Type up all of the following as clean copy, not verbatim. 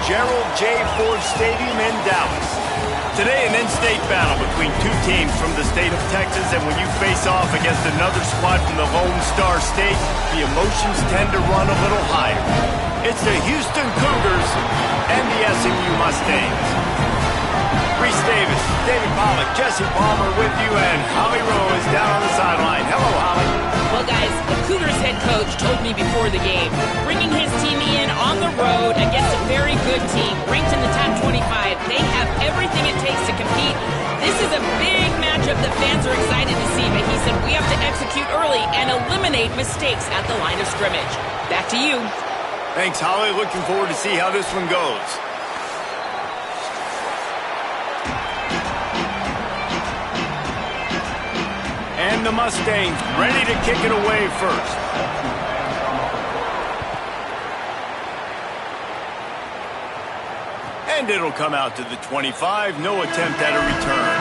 Gerald J. Ford Stadium in Dallas. Today, an in-state battle between two teams from the state of Texas, and when you face off against another squad from the Lone Star State, the emotions tend to run a little higher. It's the Houston Cougars and the SMU Mustangs. Reese Davis, David Pollock, Jesse Palmer with you, and Holly Rowe is down on the sideline. Hello, Holly. Well, guys, the Cougars head coach told me before the game, bringing his team in on the road against a very good team, ranked in the top 25. They have everything it takes to compete. This is a big matchup that fans are excited to see, but he said we have to execute early and eliminate mistakes at the line of scrimmage. Back to you. Thanks, Holly. Looking forward to see how this one goes. And the Mustangs ready to kick it away first. And it'll come out to the 25. No attempt at a return.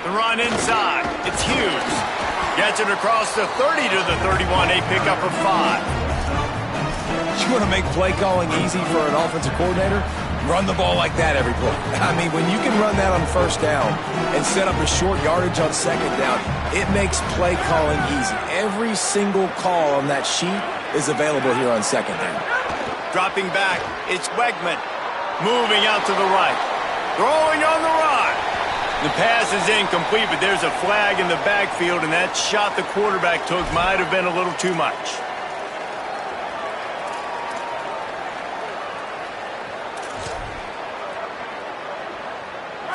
The run inside. It's Hughes. Gets it across the 30 to the 31. A pickup of 5. You want to make play calling easy for an offensive coordinator? Run the ball like that every play. I mean, when you can run that on first down and set up a short yardage on second down, it makes play calling easy. Every single call on that sheet is available here on second down. Dropping back, it's Wegman. Moving out to the right. Throwing on the run. The pass is incomplete, but there's a flag in the backfield, and that shot the quarterback took might have been a little too much.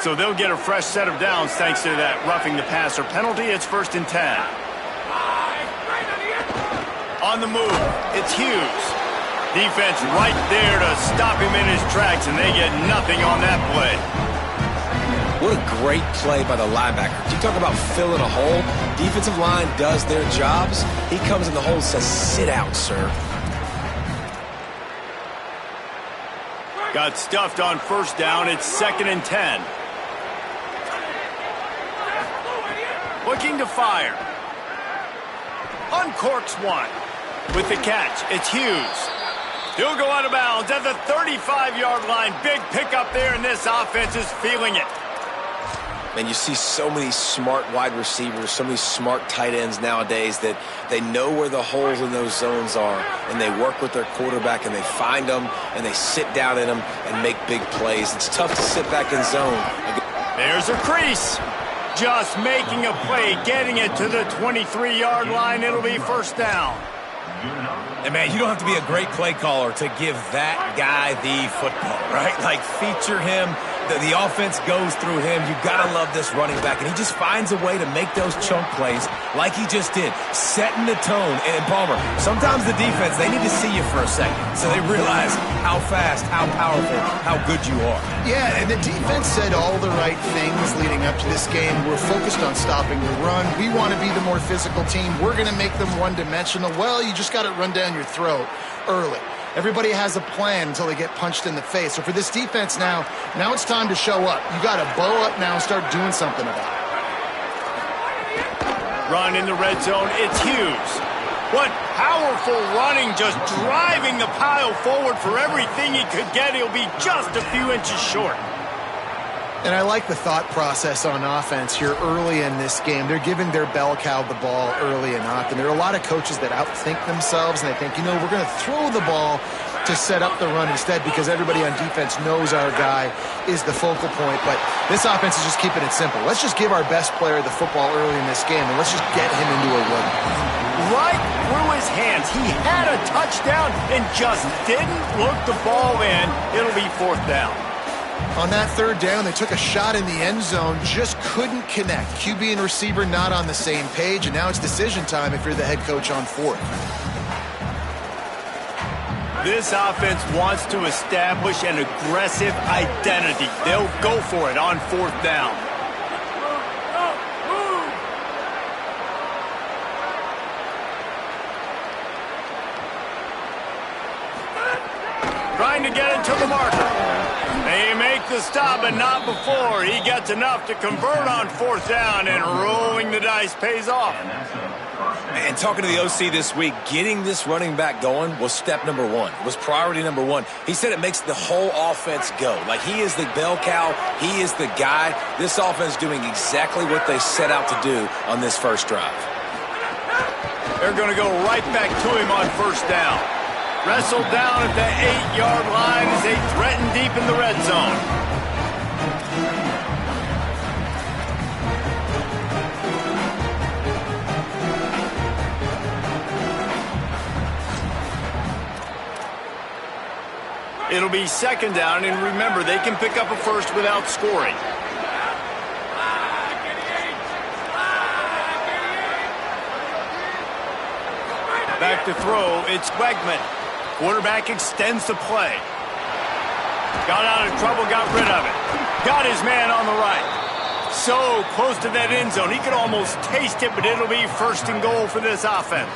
So they'll get a fresh set of downs thanks to that roughing the passer penalty. It's 1st and 10. On the move, it's Hughes. Defense right there to stop him in his tracks, and they get nothing on that play. What a great play by the linebacker. You talk about filling a hole. Defensive line does their jobs. He comes in the hole and says, sit out, sir. Got stuffed on first down. It's 2nd and 10. Looking to fire. Uncorks one. With the catch, it's Hughes. He'll go out of bounds at the 35-yard line. Big pickup there, and this offense is feeling it. And you see so many smart wide receivers, so many smart tight ends nowadays that they know where the holes in those zones are, and they work with their quarterback, and they find them, and they sit down in them and make big plays. It's tough to sit back in zone. There's a crease. Just making a play, getting it to the 23-yard line. It'll be 1st down. And, man, you don't have to be a great play caller to give that guy the football, right? Like, feature him. The offense goes through him. You've got to love this running back. And he just finds a way to make those chunk plays like he just did, setting the tone. And, Palmer, sometimes the defense, they need to see you for a second so they realize how fast, how powerful, how good you are. Yeah, and the defense said all the right things leading up to this game. We're focused on stopping the run. We want to be the more physical team. We're going to make them one-dimensional. Well, you just got to run down your throat early. Everybody has a plan until they get punched in the face. So for this defense now it's time to show up. You got to bow up now and start doing something about it. Run in the red zone, it's Hughes. What powerful running, just driving the pile forward for everything he could get. He'll be just a few inches short. And I like the thought process on offense here early in this game. They're giving their bell cow the ball early and often. There are a lot of coaches that outthink themselves, and they think, we're going to throw the ball to set up the run instead because everybody on defense knows our guy is the focal point. But this offense is just keeping it simple. Let's just give our best player the football early in this game, and let's just get him into a run. Right through his hands. He had a touchdown and just didn't look the ball in. It'll be 4th down. On that 3rd down, they took a shot in the end zone, just couldn't connect. QB and receiver not on the same page, and now it's decision time if you're the head coach on 4th. This offense wants to establish an aggressive identity. They'll go for it on 4th down. trying to get it to the marker. They make the stop, but not before he gets enough to convert on 4th down, and rolling the dice pays off. And talking to the OC this week, getting this running back going was step number one. It was priority number one. He said it makes the whole offense go. Like, he is the bell cow. He is the guy. This offense doing exactly what they set out to do on this first drive. They're going to go right back to him on 1st down. Wrestled down at the 8-yard line as they threaten deep in the red zone. It'll be 2nd down, and remember, they can pick up a first without scoring. Back to throw, it's Wegman. Quarterback extends the play. Got out of trouble, got rid of it. Got his man on the right. So close to that end zone, he could almost taste it, but it'll be 1st and goal for this offense.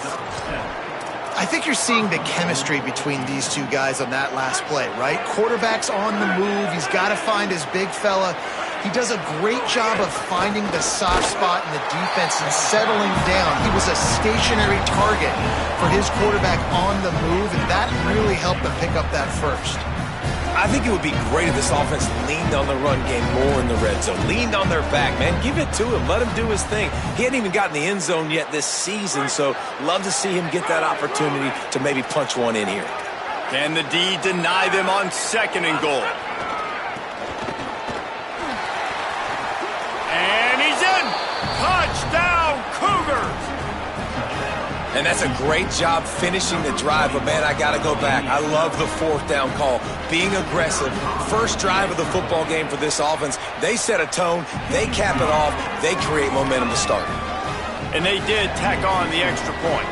I think you're seeing the chemistry between these two guys on that last play, right? Quarterback's on the move. He's got to find his big fella. He does a great job of finding the soft spot in the defense and settling down. He was a stationary target for his quarterback on the move, and that really helped them pick up that first. I think it would be great if this offense leaned on the run game more in the red zone. Leaned on their back, man. Give it to him. Let him do his thing. He hadn't even gotten the end zone yet this season, so love to see him get that opportunity to maybe punch one in here. Can the D deny them on 2nd and goal? And he's in! Touchdown, Cougars! And that's a great job finishing the drive, but, man, I got to go back. I love the 4th down call. Being aggressive. First drive of the football game for this offense. They set a tone. They cap it off. They create momentum to start. And they did tack on the extra point.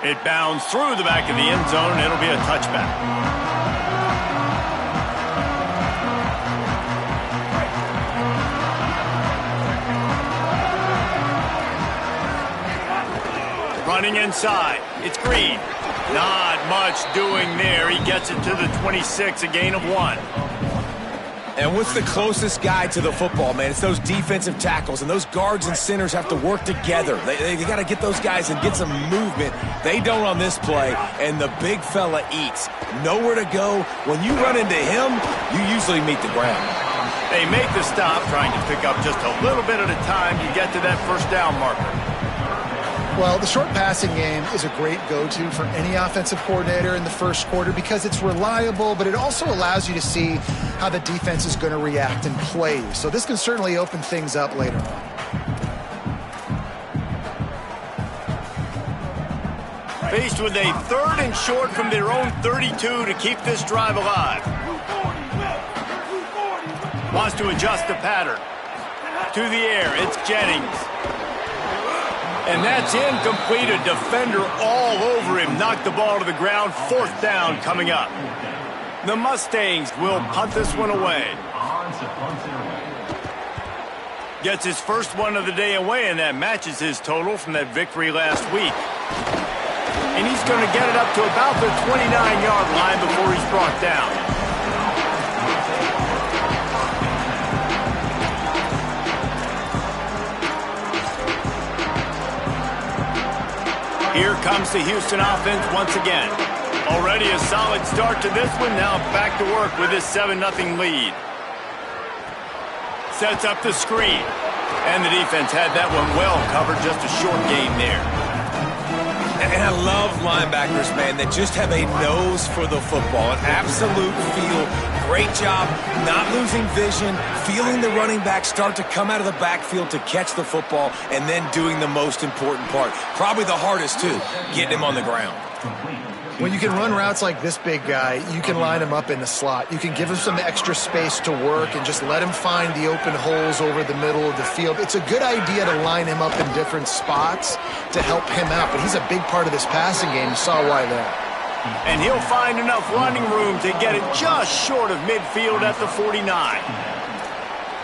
It bounds through the back of the end zone, and it'll be a touchback. Running inside, it's Green. Not much doing there. He gets it to the 26, a gain of 1. And what's the closest guy to the football, man? It's those defensive tackles, and those guards and centers have to work together. They got to get those guys and get some movement. They don't on this play, and the big fella eats. Nowhere to go. When you run into him, you usually meet the ground. They make the stop, trying to pick up just a little bit at a time to get to that 1st down marker. Well, the short passing game is a great go-to for any offensive coordinator in the first quarter because it's reliable, but it also allows you to see how the defense is going to react and play. So this can certainly open things up later on. Faced with a 3rd and short from their own 32 to keep this drive alive. Wants to adjust the pattern. To the air, it's Jennings. And that's incomplete. A defender all over him. Knocked the ball to the ground. 4th down coming up. The Mustangs will punt this one away. Gets his first one of the day away, and that matches his total from that victory last week. And he's going to get it up to about the 29-yard line before he's brought down. Here comes the Houston offense once again. Already a solid start to this one. Now back to work with this 7-0 lead. Sets up the screen. And the defense had that one well covered. Just a short gain there. And I love linebackers, man, that just have a nose for the football. An absolute feel. Great job not losing vision, feeling the running back start to come out of the backfield to catch the football, and then doing the most important part. Probably the hardest, too, getting him on the ground. When you can run routes like this big guy, you can line him up in the slot. You can give him some extra space to work and just let him find the open holes over the middle of the field. It's a good idea to line him up in different spots to help him out, but he's a big part of this passing game. You saw why there. And he'll find enough running room to get it just short of midfield at the 49.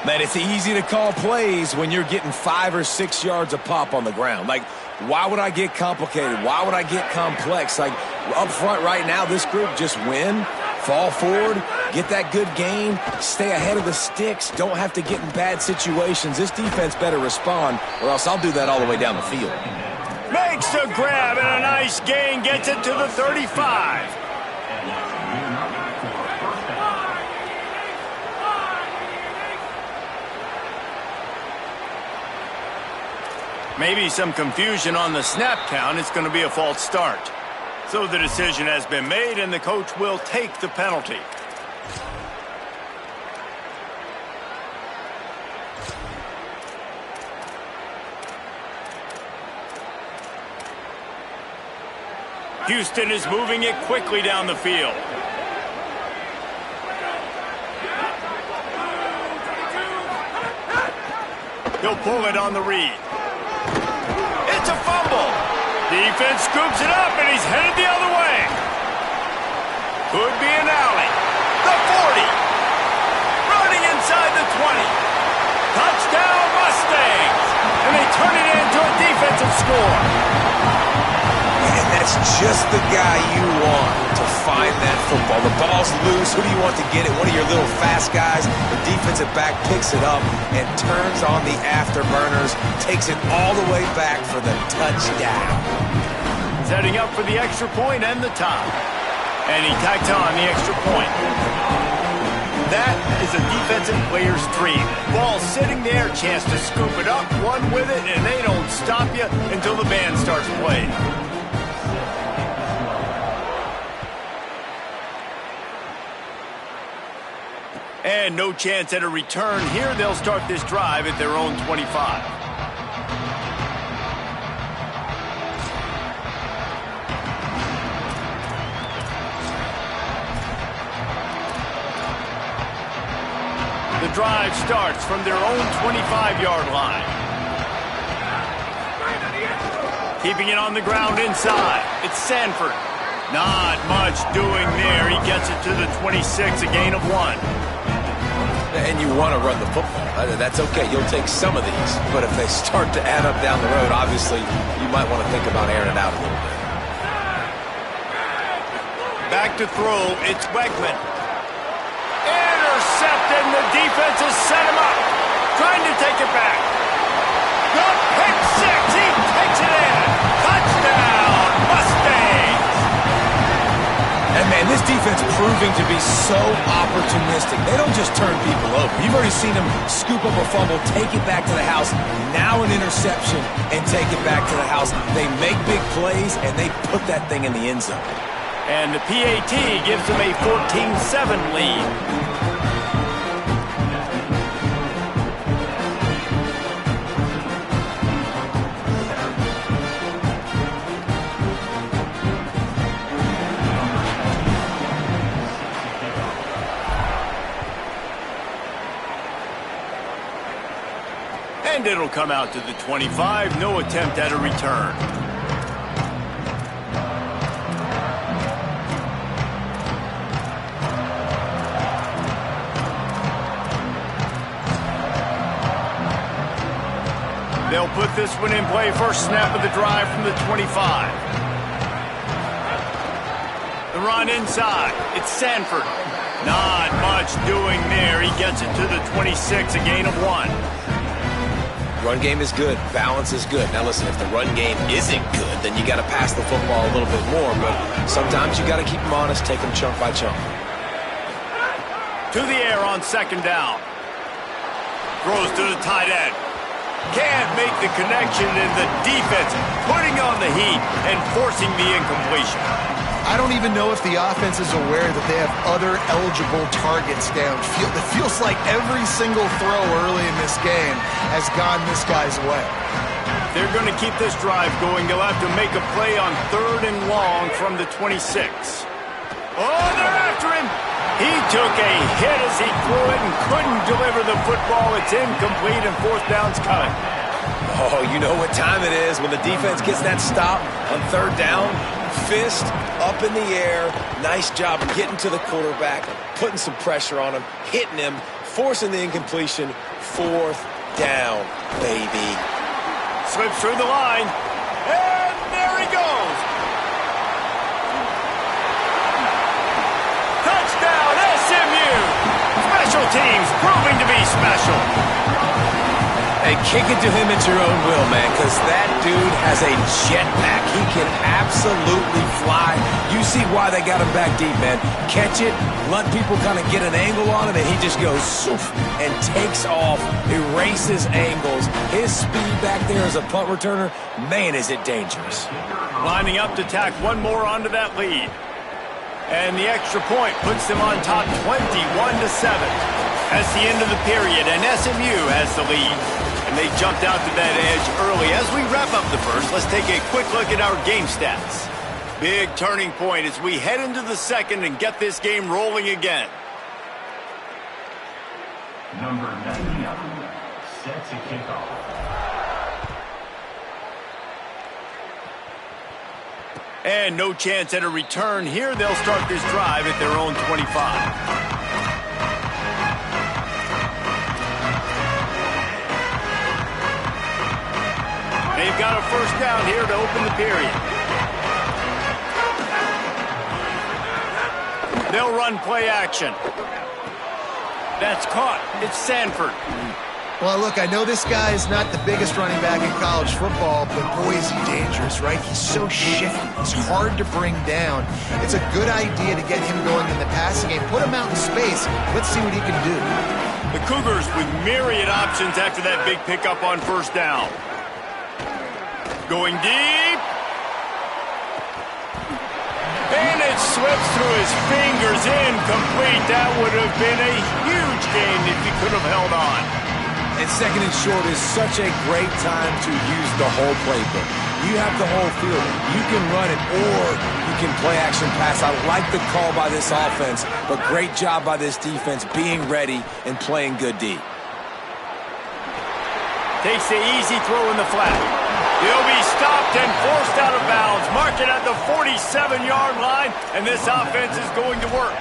Man, it's easy to call plays when you're getting 5 or 6 yards a pop on the ground. Like, why would I get complicated? Why would I get complex? Like, up front right now, this group just win, fall forward, get that good game, stay ahead of the sticks, don't have to get in bad situations. This defense better respond, or else I'll do that all the way down the field. Makes the grab and a nice gain, gets it to the 35. Maybe some confusion on the snap count. It's going to be a false start. So the decision has been made, and the coach will take the penalty. Houston is moving it quickly down the field. He'll pull it on the read. It's a fumble. Defense scoops it up, and he's headed the other way. Could be an alley. The 40. Running inside the 20. Touchdown Mustangs. And they turn it into a defensive score. And that's just the guy you want to find that football. The ball's loose. Who do you want to get it? One of your little fast guys. The defensive back picks it up and turns on the afterburners, takes it all the way back for the touchdown. Setting up for the extra point and the tie. And he tacks on the extra point. That is a defensive player's dream. Ball sitting there, chance to scoop it up, one with it, and they don't stop you until the band starts playing. And no chance at a return here. They'll start this drive at their own 25. The drive starts from their own 25-yard line. Keeping it on the ground inside. It's Sanford. Not much doing there. He gets it to the 26, a gain of 1. And you want to run the football. That's okay. You'll take some of these. But if they start to add up down the road, obviously, you might want to think about airing it out a little bit. Back to throw. It's Wegman. Intercepted, and the defense has set him up. Trying to take it back. The pick six. He takes it in. Touchdown, Mustangs. And, man, this defense proving to be so opportunistic. They don't just turn people over. You've already seen them scoop up a fumble, take it back to the house, now an interception, and take it back to the house. They make big plays, and they put that thing in the end zone. And the PAT gives them a 14-7 lead. And it'll come out to the 25. No attempt at a return. They'll put this one in play. First snap of the drive from the 25. The run inside. It's Sanford. Not much doing there. He gets it to the 26, a gain of 1. Run game is good. Balance is good. Now, listen, if the run game isn't good, then you got to pass the football a little bit more. But sometimes you got to keep them honest, take them chunk by chunk. To the air on second down. Throws to the tight end. Can't make the connection, and the defense putting on the heat and forcing the incompletion. I don't even know if the offense is aware that they have other eligible targets downfield. It feels like every single throw early in this game has gone this guy's way. They're going to keep this drive going. They'll have to make a play on 3rd and long from the 26. Oh, they're after him. He took a hit as he threw it and couldn't deliver the football. It's incomplete, and 4th down's coming. Oh, you know what time it is when the defense gets that stop on 3rd down. Fist up in the air. Nice job getting to the quarterback, putting some pressure on him, hitting him. forcing the incompletion. 4th down, baby. Slips through the line. And there he goes. Touchdown, SMU. Special teams proving to be special. Hey, kick it to him at your own will, man, because that dude has a jetpack. He can absolutely fly. You see why they got him back deep, man. Catch it, let people kind of get an angle on him, and he just goes soof and takes off, erases angles. His speed back there as a punt returner, man, is it dangerous. Lining up to tack one more onto that lead. And the extra point puts them on top 21-7. That's the end of the period, and SMU has the lead. And they jumped out to that edge early. As we wrap up the first, let's take a quick look at our game stats. Big turning point as we head into the second and get this game rolling again. Number 99, set to kick off. And no chance at a return here. They'll start this drive at their own 25. They've got a first down here to open the period. They'll run play action. That's caught. It's Sanford. Well, look, I know this guy is not the biggest running back in college football, but boy, is he dangerous, right? He's so shifty. He's hard to bring down. It's a good idea to get him going in the passing game. Put him out in space. Let's see what he can do. The Cougars with myriad options after that big pickup on first down. Going deep. And it slips through his fingers, incomplete. That would have been a huge gain if he could have held on. And 2nd and short is such a great time to use the whole playbook. You have the whole field. You can run it or you can play action pass. I like the call by this offense, but great job by this defense being ready and playing good D. Takes the easy throw in the flat. He'll be stopped and forced out of bounds. Mark it at the 47-yard line, and this offense is going to work.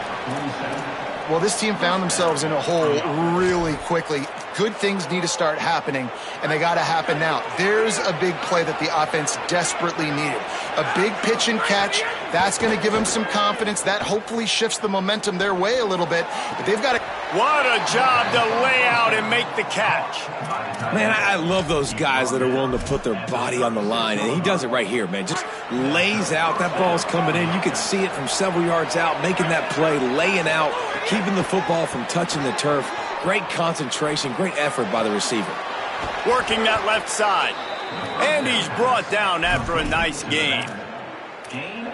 Well, this team found themselves in a hole really quickly. Good things need to start happening, and they got to happen now. There's a big play that the offense desperately needed. A big pitch and catch. That's going to give them some confidence. That hopefully shifts the momentum their way a little bit. But they've got to... What a job to lay out and make the catch. Man, I love those guys that are willing to put their body on the line, and he does it right here, man. Just lays out. That ball's coming in. You can see it from several yards out, making that play, laying out, keeping the football from touching the turf. Great concentration, great effort by the receiver. Working that left side. And he's brought down after a nice gain.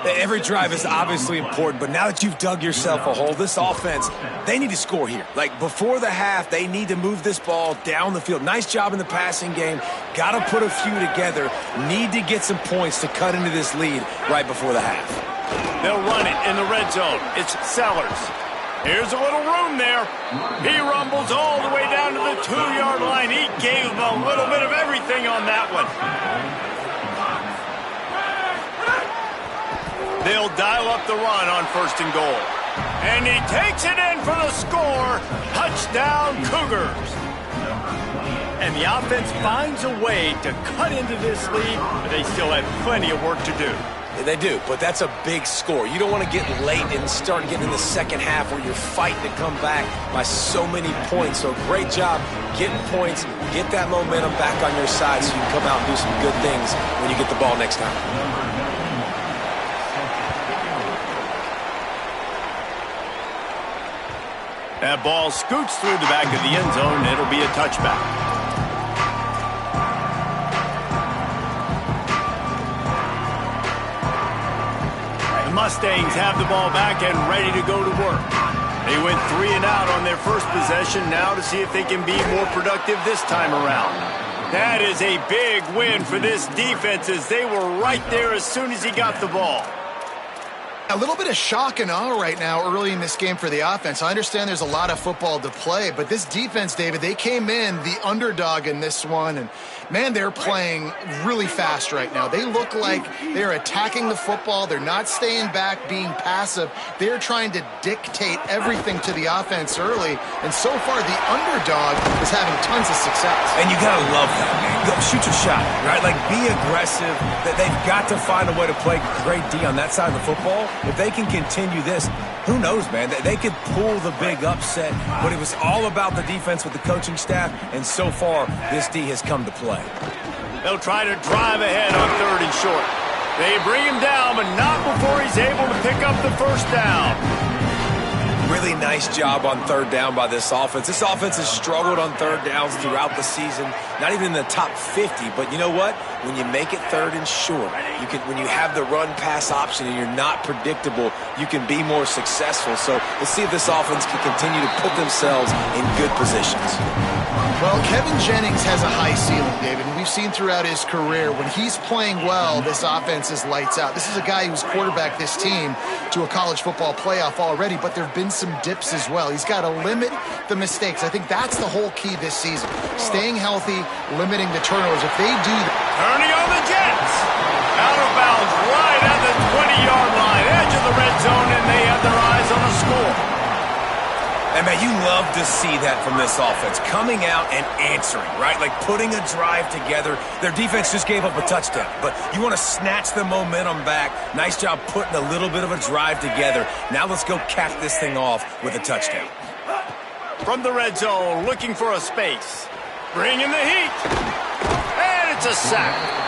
Every drive is obviously important, but now that you've dug yourself a hole, this offense, they need to score here. Like, before the half, they need to move this ball down the field. Nice job in the passing game. Got to put a few together. Need to get some points to cut into this lead right before the half. They'll run it in the red zone. It's Sellers. Here's a little room there. He rumbles all the way down to the 2-yard line. He gave a little bit of everything on that one. They'll dial up the run on 1st and goal. And he takes it in for the score. Touchdown, Cougars. And the offense finds a way to cut into this lead, but they still have plenty of work to do. Yeah, they do, but that's a big score. You don't want to get late and start getting in the second half where you're fighting to come back by so many points. So great job getting points, get that momentum back on your side so you can come out and do some good things when you get the ball next time. That ball scoots through the back of the end zone, and it'll be a touchback. The Mustangs have the ball back and ready to go to work. They went 3 and out on their first possession, now to see if they can be more productive this time around. That is a big win for this defense as they were right there as soon as he got the ball. A little bit of shock and awe right now early in this game for the offense. I understand there's a lot of football to play, but this defense, David, they came in the underdog in this one, and Man, they're playing really fast right now. They look like they're attacking the football. They're not staying back, being passive. They're trying to dictate everything to the offense early. And so far, the underdog is having tons of success. And you got to love that, man. Go shoot your shot, right? Like, be aggressive. They've got to find a way to play grade D on that side of the football. If they can continue this, who knows, man? They could pull the big upset, but it was all about the defense with the coaching staff, and so far, this D has come to play. They'll try to drive ahead on 3rd and short. They bring him down, but not before he's able to pick up the first down. Really nice job on 3rd down by this offense. This offense has struggled on 3rd downs throughout the season. Not even in the top 50, but you know what? When you make it 3rd and short, when you have the run-pass option and you're not predictable, you can be more successful. So let's see if this offense can continue to put themselves in good positions. Well, Kevin Jennings has a high ceiling, David, and we've seen throughout his career when he's playing well, this offense is lights out. This is a guy who's quarterbacked this team to a college football playoff already, but there have been some dips as well. He's got to limit the mistakes. I think that's the whole key this season. Staying healthy, limiting the turnovers. If they do that. Turning on the Jets. Out of bounds right at the 20-yard line, edge of the red zone, and they have their eyes on a score. And, man, you love to see that from this offense, coming out and answering, right? Like putting a drive together. Their defense just gave up a touchdown, but you want to snatch the momentum back. Nice job putting a little bit of a drive together. Now let's go cap this thing off with a touchdown. From the red zone, looking for a space. Bringing the heat. And it's a sack.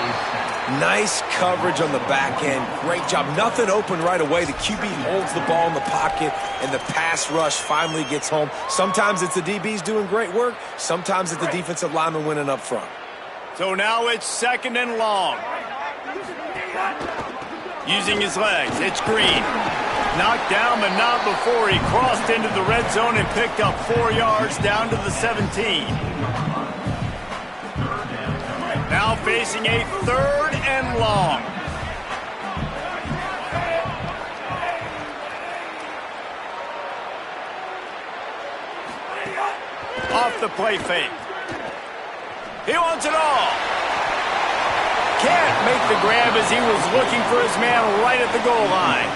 Nice coverage on the back end. Great job. Nothing open right away. The QB holds the ball in the pocket, and the pass rush finally gets home. Sometimes it's the DBs doing great work. Sometimes it's the defensive lineman winning up front. So now it's 2nd and long. Using his legs, it's Green. Knocked down, but not before he crossed into the red zone and picked up 4 yards down to the 17. Now facing a 3rd and long. Off the play fake. He wants it all. Can't make the grab as he was looking for his man right at the goal line.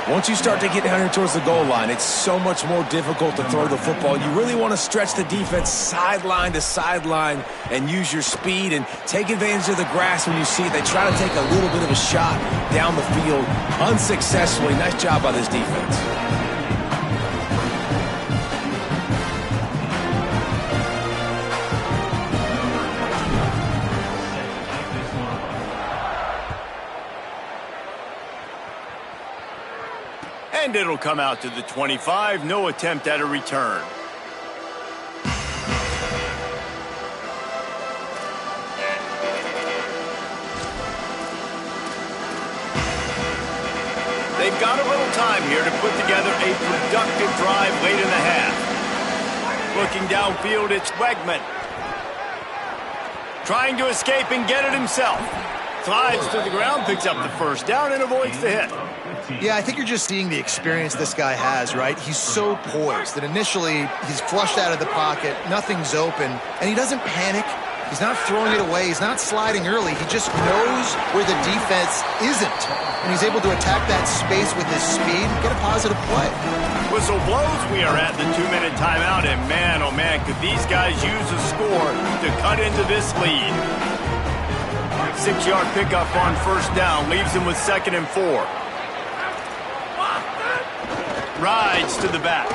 Once you start to get down here towards the goal line, it's so much more difficult to throw the football. You really want to stretch the defense sideline to sideline and use your speed and take advantage of the grass when you see it. They try to take a little bit of a shot down the field unsuccessfully. Nice job by this defense. And it'll come out to the 25. No attempt at a return. They've got a little time here to put together a productive drive late in the half. Looking downfield, it's Wegman. Trying to escape and get it himself. Slides to the ground, picks up the first down, and avoids the hit. Yeah, I think you're just seeing the experience this guy has, right? He's so poised that initially he's flushed out of the pocket, nothing's open, and he doesn't panic. He's not throwing it away. He's not sliding early. He just knows where the defense isn't, and he's able to attack that space with his speed and get a positive play. Whistle blows. We are at the 2-minute timeout, and man, oh man, could these guys use a score to cut into this lead. 6-yard pickup on first down leaves him with 2nd and 4. Rides to the back.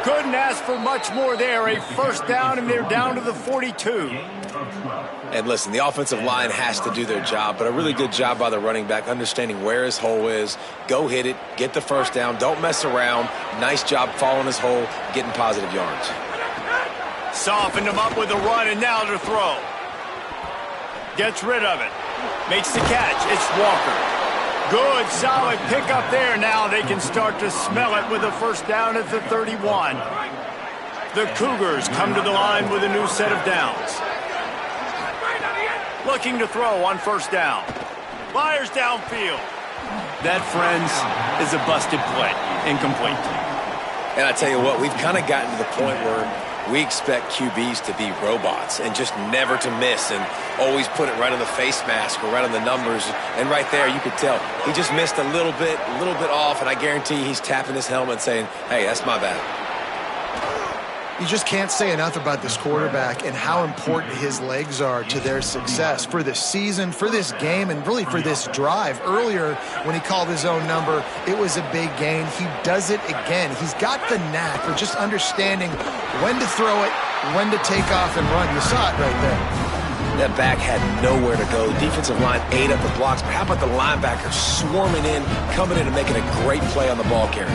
Couldn't ask for much more there. A first down, and they're down to the 42. And listen, the offensive line has to do their job, but a really good job by the running back, understanding where his hole is. Go hit it, get the first down, don't mess around. Nice job following his hole, getting positive yards. Softened him up with a run, and now to throw. Gets rid of it. Makes the catch. It's Walker. Good, solid pickup there. Now they can start to smell it with a first down at the 31. The Cougars come to the line with a new set of downs. Looking to throw on first down. Fires downfield. That, friends, is a busted play. Incomplete. And I tell you what, we've kind of gotten to the point where We expect QBs to be robots and just never to miss and always put it right on the face mask or right on the numbers. And right there, you could tell he just missed a little bit off, and I guarantee he's tapping his helmet saying, hey, that's my bad. You just can't say enough about this quarterback and how important his legs are to their success for this season, for this game, and really for this drive. Earlier, when he called his own number, it was a big gain. He does it again. He's got the knack for just understanding when to throw it, when to take off and run. You saw it right there. That back had nowhere to go. The defensive line ate up the blocks, but how about the linebacker swarming in, coming in and making a great play on the ball carrier?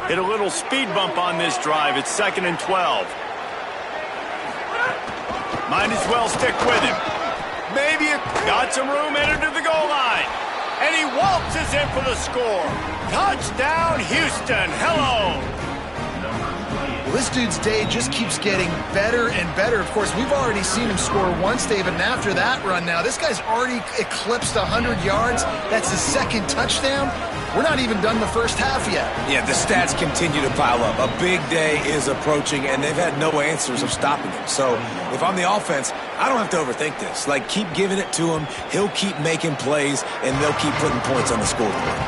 Hit a little speed bump on this drive. It's 2nd and 12. Might as well stick with him. Maybe got some room, entered to the goal line. And he waltzes in for the score. Touchdown, Houston. Hello. Well, this dude's day just keeps getting better and better. Of course, we've already seen him score once, David, and after that run now, this guy's already eclipsed 100 yards. That's his 2nd touchdown. We're not even done the first half yet. Yeah, the stats continue to pile up. A big day is approaching, and they've had no answers of stopping him. So if I'm the offense, I don't have to overthink this. Like, keep giving it to him. He'll keep making plays, and they'll keep putting points on the scoreboard.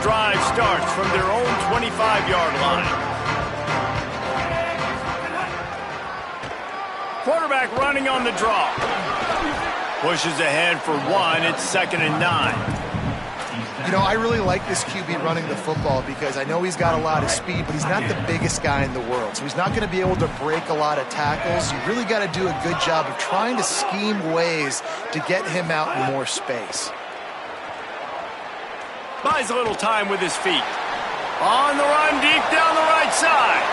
Drive starts from their own 25-yard line. Quarterback running on the draw. Pushes ahead for 1. It's 2nd and 9. You know, I really like this QB running the football because I know he's got a lot of speed, but he's not the biggest guy in the world. So he's not going to be able to break a lot of tackles. You really got to do a good job of trying to scheme ways to get him out in more space. Buys a little time with his feet. On the run, deep down the right side.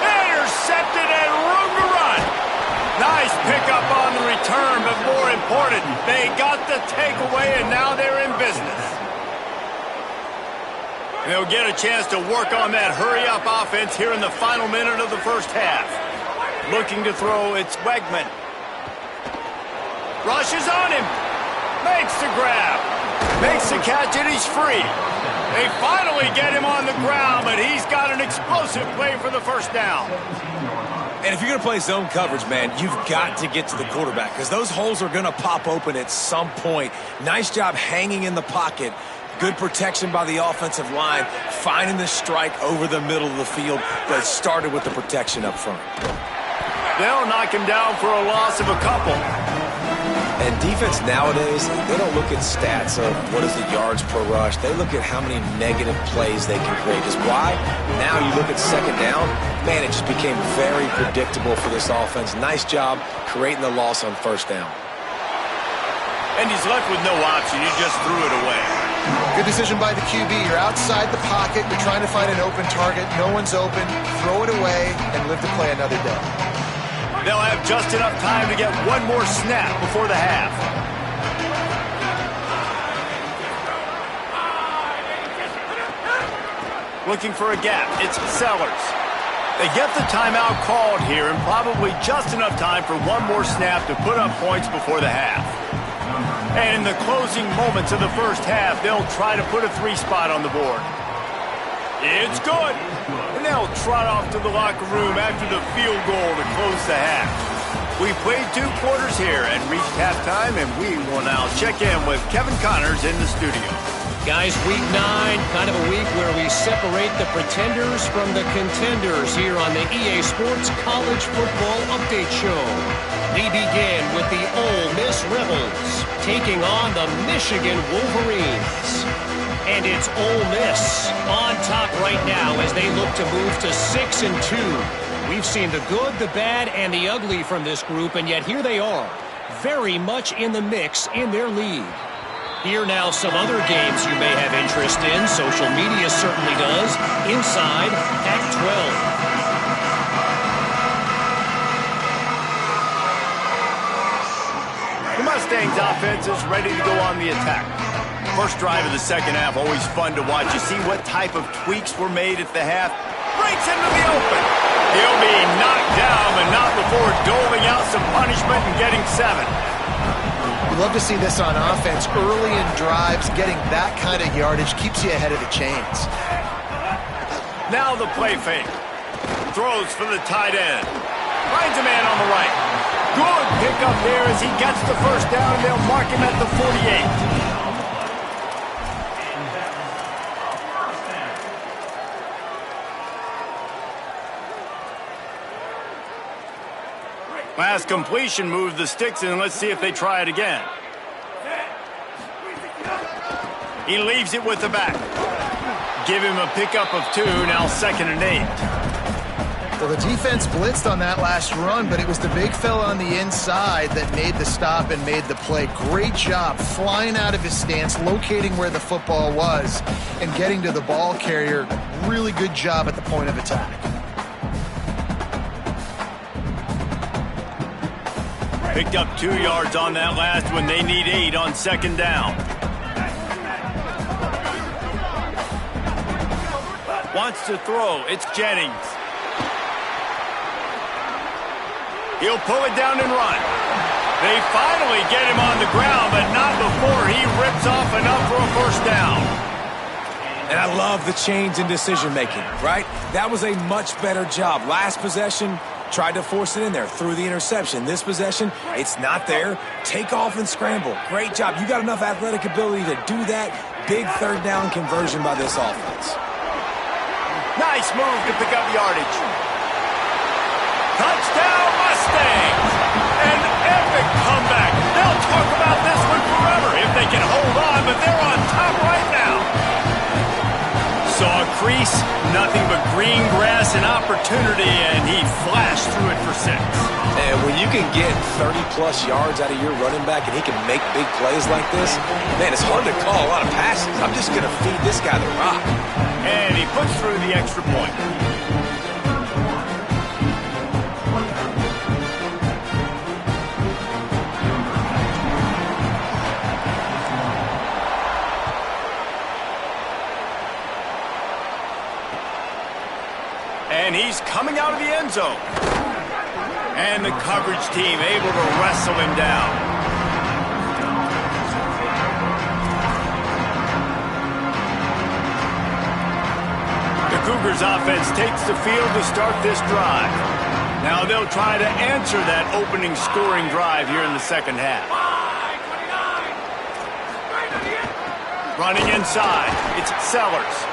Intercepted and room to run. Nice pickup on the return, but more important, they got the takeaway, and now they're in business. They'll get a chance to work on that hurry-up offense here in the final minute of the first half. Looking to throw, it's Wegman. Rushes on him. Makes the grab. Makes the catch, and he's free. They finally get him on the ground, but he's got an explosive play for the first down. And if you're going to play zone coverage, man, you've got to get to the quarterback because those holes are going to pop open at some point. Nice job hanging in the pocket. Good protection by the offensive line, finding the strike over the middle of the field, but it started with the protection up front. They'll knock him down for a loss of a couple. And defense nowadays, they don't look at stats of what is the yards per rush. They look at how many negative plays they can create. Because why? Now you look at 2nd down, man, it just became very predictable for this offense. Nice job creating the loss on 1st down. And he's left with no option. You just threw it away. Good decision by the QB. You're outside the pocket. You're trying to find an open target. No one's open. Throw it away and live to play another day. They'll have just enough time to get one more snap before the half. Looking for a gap. It's Sellers. They get the timeout called here and probably just enough time for one more snap to put up points before the half. And in the closing moments of the first half, they'll try to put a 3 spot on the board. It's good. And they'll trot off to the locker room after the field goal to close the half. We played 2 quarters here and reached halftime, and we will now check in with Kevin Connors in the studio. Guys, week 9, kind of a week where we separate the pretenders from the contenders here on the EA Sports College Football Update Show. We begin with the Ole Miss Rebels taking on the Michigan Wolverines. And it's Ole Miss on top right now as they look to move to 6-2. We've seen the good, the bad, and the ugly from this group, and yet here they are, very much in the mix in their league. Here now some other games you may have interest in. Social media certainly does. Inside Pac-12. The Mustangs offense is ready to go on the attack. First drive of the second half, always fun to watch. You see what type of tweaks were made at the half. Breaks into the open. He'll be knocked down, but not before doling out some punishment and getting 7. You love to see this on offense. Early in drives, getting that kind of yardage keeps you ahead of the chains. Now the play fake. Throws for the tight end. Finds a man on the right. Good pickup there as he gets the first down. They'll mark him at the 48. Last completion moves the sticks in. Let's see if they try it again. He leaves it with the back. Give him a pickup of 2, now 2nd and 8. Well, the defense blitzed on that last run, but it was the big fella on the inside that made the stop and made the play. Great job flying out of his stance, locating where the football was, and getting to the ball carrier. Really good job at the point of attack. Picked up 2 yards on that last one. They need 8 on 2nd down. Wants to throw. It's Jennings. He'll pull it down and run. They finally get him on the ground, but not before he rips off enough for a first down. And I love the change in decision-making, right? That was a much better job. Last possession, tried to force it in there, threw the interception. This possession, it's not there. Take off and scramble. Great job. You got enough athletic ability to do that. Big 3rd down conversion by this offense. Nice move to pick up yardage. Touchdown Mustangs! An epic comeback. They'll talk about this one forever if they can hold on, but they're on top right now. Saw a crease, nothing but green grass and opportunity, and he flashed through it for 6. And when you can get 30-plus yards out of your running back and he can make big plays like this, man, it's hard to call a lot of passes. I'm just going to feed this guy the rock. And he puts through the extra point. And he's coming out of the end zone. And the coverage team able to wrestle him down. The Cougars offense takes the field to start this drive. Now they'll try to answer that opening scoring drive here in the second half. Running inside, it's Sellers.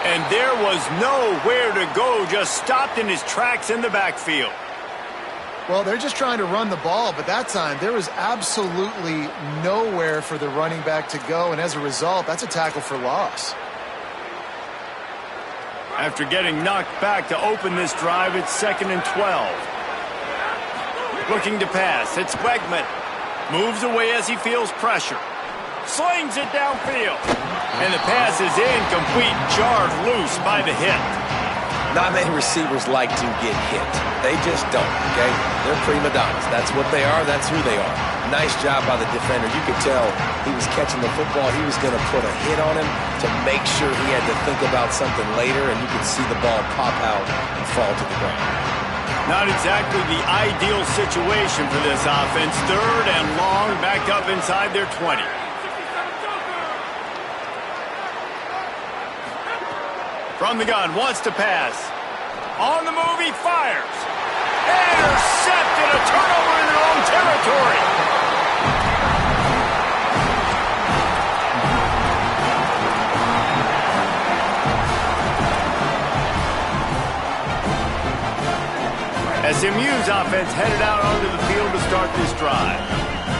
And there was nowhere to go, just stopped in his tracks in the backfield. Well, they're just trying to run the ball, but that time there was absolutely nowhere for the running back to go, and as a result, that's a tackle for loss. After getting knocked back to open this drive, it's 2nd and 12. Looking to pass, it's Wegman. Moves away as he feels pressure. Slings it downfield. And the pass is incomplete, jarred loose by the hit. Not many receivers like to get hit. They just don't, okay? They're prima donnas. That's what they are. That's who they are. Nice job by the defender. You could tell he was catching the football. He was going to put a hit on him to make sure he had to think about something later, and you could see the ball pop out and fall to the ground. Not exactly the ideal situation for this offense. 3rd and long, back up inside their 20. From the gun, wants to pass. On the move, he fires. Intercepted, a turnover in their own territory. SMU's offense headed out onto the field to start this drive.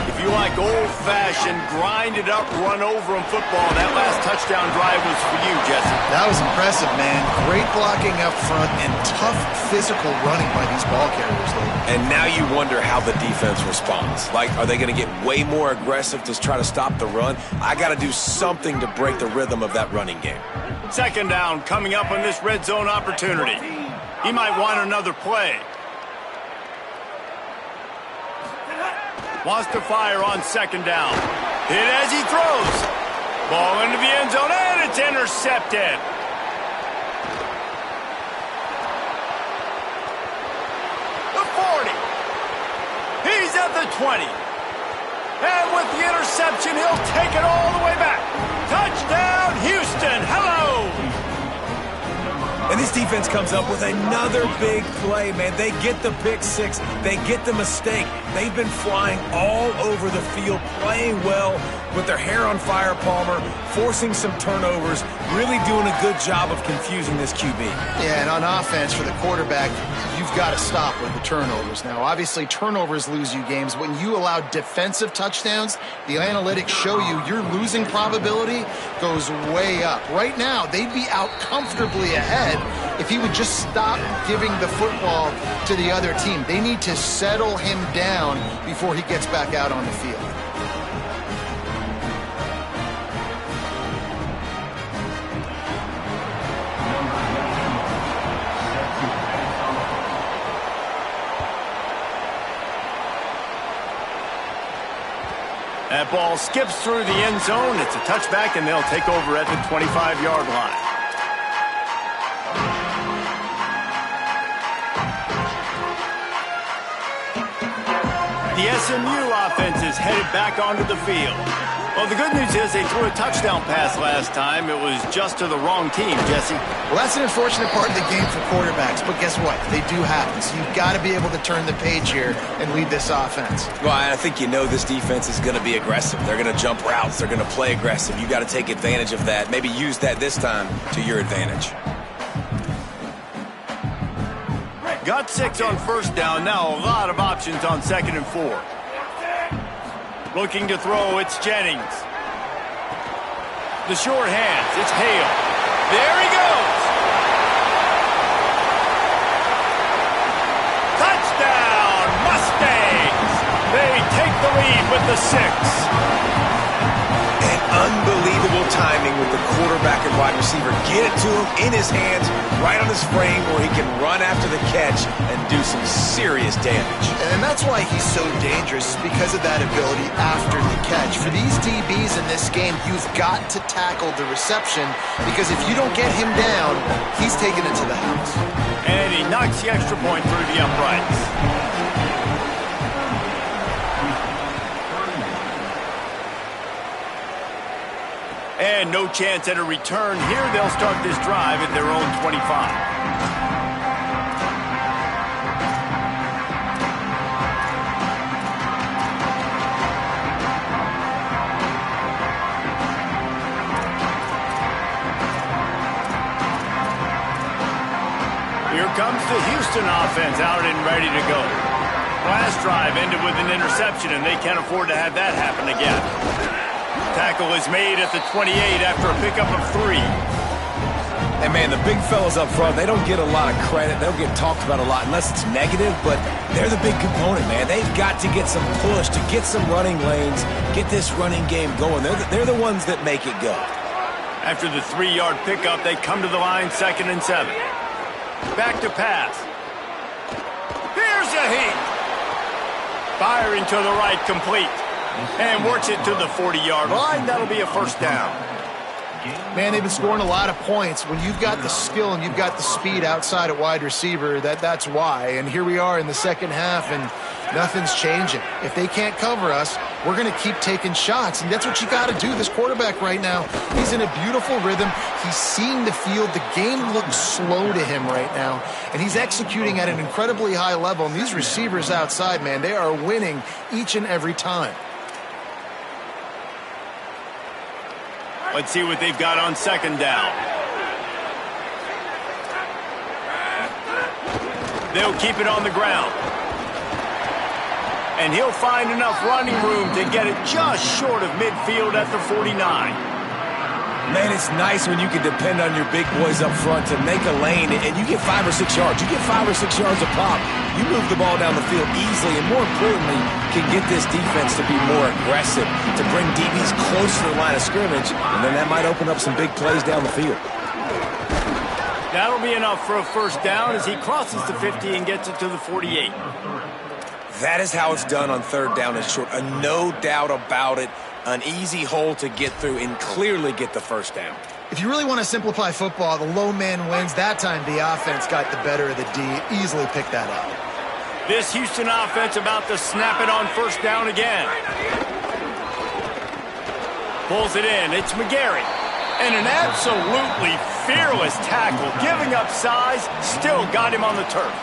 If you like old-fashioned, grinded-up, run-over-'em football, that last touchdown drive was for you, Jesse. That was impressive, man. Great blocking up front and tough physical running by these ball carriers, though. And now you wonder how the defense responds. Like, are they going to get way more aggressive to try to stop the run? I got to do something to break the rhythm of that running game. 2nd down coming up on this red zone opportunity. He might want another play. Wants to fire on 2nd down. Hit as he throws. Ball into the end zone, and it's intercepted. The 40. He's at the 20. And with the interception, he'll take it all the way back. Touchdown, Houston. Hello. And this defense comes up with another big play, man. They get the pick six. They get the mistake. They've been flying all over the field, playing well with their hair on fire, Palmer, forcing some turnovers, really doing a good job of confusing this QB. Yeah, and on offense for the quarterback, you've got to stop with the turnovers. Now, obviously, turnovers lose you games. When you allow defensive touchdowns, the analytics show you your losing probability goes way up. Right now, they'd be out comfortably ahead if he would just stop giving the football to the other team. They need to settle him down before he gets back out on the field. That ball skips through the end zone. It's a touchback, and they'll take over at the 25-yard line. The SMU offense is headed back onto the field. Well, the good news is they threw a touchdown pass last time. It was just to the wrong team, Jesse. Well, that's an unfortunate part of the game for quarterbacks, but guess what? They do happen, so you've got to be able to turn the page here and lead this offense. Well, I think you know this defense is going to be aggressive. They're going to jump routes. They're going to play aggressive. You got to take advantage of that. Maybe use that this time to your advantage. Got 6 on first down. Now a lot of options on 2nd and 4. Looking to throw, it's Jennings. The short hands, it's Hale. There he goes. Touchdown, Mustangs. They take the lead with the 6. And unbelievable timing with the quarterback and wide receiver. Get it to him in his hands, right on his frame where he can run after the catch and do some serious damage. And that's why he's so dangerous, because of that ability after the catch. For these DBs in this game, you've got to tackle the reception, because if you don't get him down, he's taking it to the house. And he knocks the extra point through the uprights. And no chance at a return here. They'll start this drive at their own 25. Here comes the Houston offense out and ready to go. Last drive ended with an interception, and they can't afford to have that happen again. Tackle is made at the 28 after a pickup of 3. And, man, the big fellas up front, they don't get a lot of credit. They don't get talked about a lot unless it's negative, but they're the big component, man. They've got to get some push, to get some running lanes, get this running game going. They're the ones that make it go. After the 3-yard pickup, they come to the line 2nd and 7. Back to pass. Here's a heat. Firing to the right, complete. And works it to the 40-yard line. That'll be a first down. Man, they've been scoring a lot of points. When you've got the skill and you've got the speed outside at wide receiver, that's why. And here we are in the second half, and nothing's changing. If they can't cover us, we're going to keep taking shots, and that's what you got to do. This quarterback right now, he's in a beautiful rhythm. He's seeing the field. The game looks slow to him right now, and he's executing at an incredibly high level. And these receivers outside, man, they are winning each and every time. Let's see what they've got on 2nd down. They'll keep it on the ground. And he'll find enough running room to get it just short of midfield at the 49. Man, it's nice when you can depend on your big boys up front to make a lane, and you get 5 or 6 yards. You get 5 or 6 yards a pop. You move the ball down the field easily, and more importantly, can get this defense to be more aggressive, to bring DBs close to the line of scrimmage, and then that might open up some big plays down the field. That'll be enough for a first down as he crosses the 50 and gets it to the 48. That is how it's done on 3rd down and short. No doubt about it. an easy hole to get through and clearly get the first down. If you really want to simplify football, the low man wins. That time the offense got the better of the D. Easily picked that up. This Houston offense about to snap it on first down again. Pulls it in. It's McGarry. And an absolutely fearless tackle. Giving up size, still got him on the turf.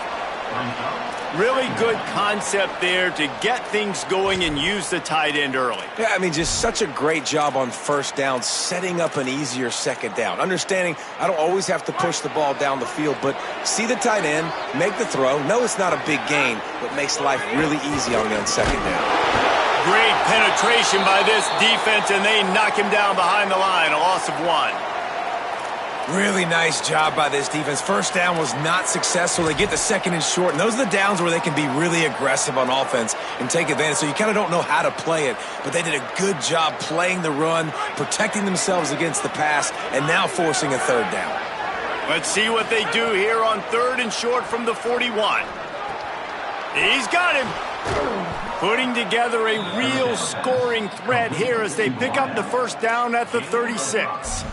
Really good concept there to get things going and use the tight end early. Yeah, I mean, just such a great job on first down, setting up an easier second down. Understanding I don't always have to push the ball down the field, but see the tight end, make the throw. No, it's not a big gain, but makes life really easy on me on second down. Great penetration by this defense, and they knock him down behind the line, a loss of 1. Really nice job by this defense. First down was not successful. They get the second and short, and those are the downs where they can be really aggressive on offense and take advantage. So you kind of don't know how to play it, but they did a good job playing the run, protecting themselves against the pass, and now forcing a third down. Let's see what they do here on third and short from the 41. He's got him. Putting together a real scoring threat here as they pick up the first down at the 36.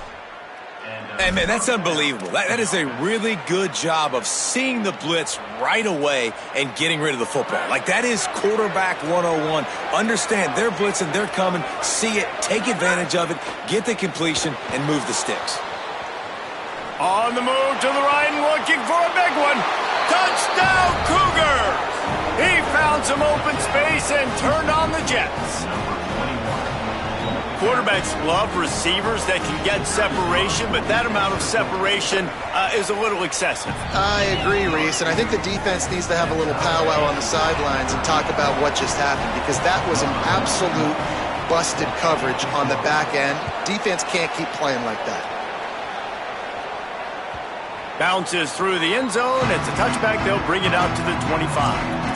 Hey, man, that's unbelievable. That is a really good job of seeing the blitz right away and getting rid of the football. Like, that is quarterback 101. Understand they're blitzing, they're coming, see it, take advantage of it, get the completion, and move the sticks. On the move to the right and looking for a big one. Touchdown, Cougars! He found some open space and turned on the Jets. Quarterbacks love receivers that can get separation, but that amount of separation is a little excessive. I agree, Reese, and I think the defense needs to have a little powwow on the sidelines and talk about what just happened, because that was an absolute busted coverage on the back end. Defense can't keep playing like that. Bounces through the end zone. It's a touchback. They'll bring it out to the 25.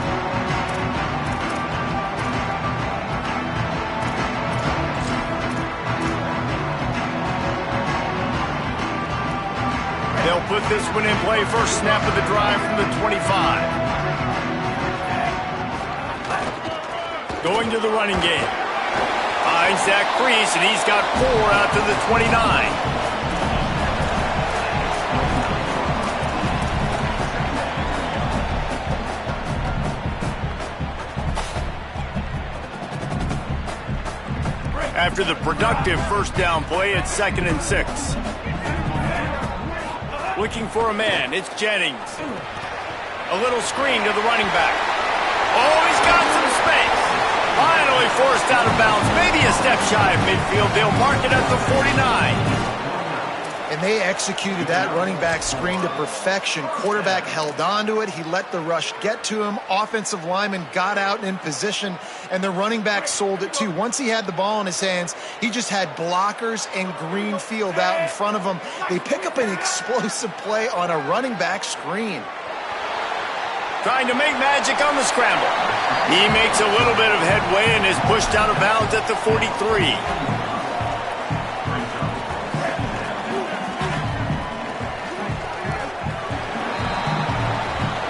They'll put this one in play. First snap of the drive from the 25. Going to the running game. Finds Zach Priest, and he's got 4 out to the 29. After the productive first down play, it's 2nd and 6. Looking for a man. It's Jennings. A little screen to the running back. Oh, he's got some space. Finally forced out of bounds. Maybe a step shy of midfield. They'll mark it at the 49. And they executed that running back screen to perfection. Quarterback held on to it. He let the rush get to him. Offensive lineman got out and in position, and the running back sold it too. Once he had the ball in his hands, he just had blockers and green field out in front of him. They pick up an explosive play on a running back screen. Trying to make magic on the scramble. He makes a little bit of headway and is pushed out of bounds at the 43.